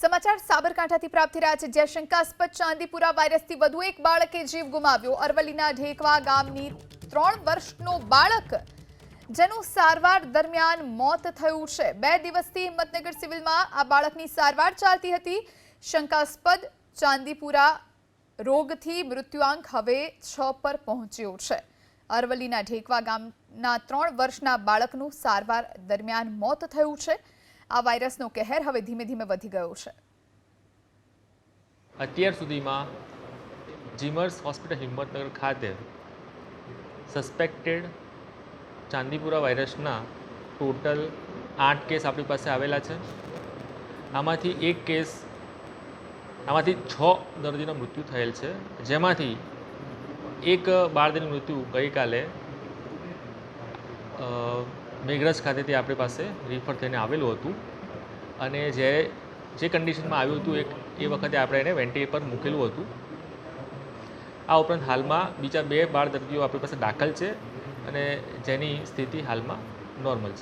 સમાચાર સાબરકાંઠાથી પ્રાપ્ત થઈ રહ્યા છે, જ્યાં શંકાસ્પદ ચાંદીપુરા વાયરસથી વધુ એક બાળકે જીવ ગુમાવ્યો। અરવલ્લીના ઢેકવા ગામની 3 વર્ષનો બાળક જેનું સારવાર દરમિયાન મોત થયું છે। 2 દિવસથી હિંમતનગર સિવિલમાં આ બાળકની સારવાર ચાલતી હતી। શંકાસ્પદ ચાંદીપુરા રોગથી મૃત્યુઆંક હવે 6 પર પહોંચ્યો છે। અરવલ્લીના ઢેકવા ગામના 3 વર્ષના બાળકનું સારવાર દરમિયાન મોત થયું છે। આ વાયરસનો કહેર હવે ધીમે ધીમે વધી ગયો છે। અત્યાર સુધીમાં જીમર્સ હોસ્પિટલ હિંમતનગર ખાતે સસ્પેક્ટેડ ચાંદીપુરા વાયરસના ટોટલ 8 કેસ આપણી પાસે આવેલા છે। આમાંથી 6 દર્દીના મૃત્યુ થયેલ છે, જેમાંથી એક બાળકનું મૃત્યુ ગઈકાલે મેઘરજ ખાતેથી આપણી પાસે રિફર થઈને આવેલું હતું અને જે કન્ડિશનમાં આવ્યું હતું એ વખતે આપણે એને વેન્ટિલેટર પર મૂકેલું હતું। આ ઉપરાંત હાલમાં બીજા 2 બાળ દર્દીઓ આપણી પાસે દાખલ છે અને જેની સ્થિતિ હાલમાં નોર્મલ છે।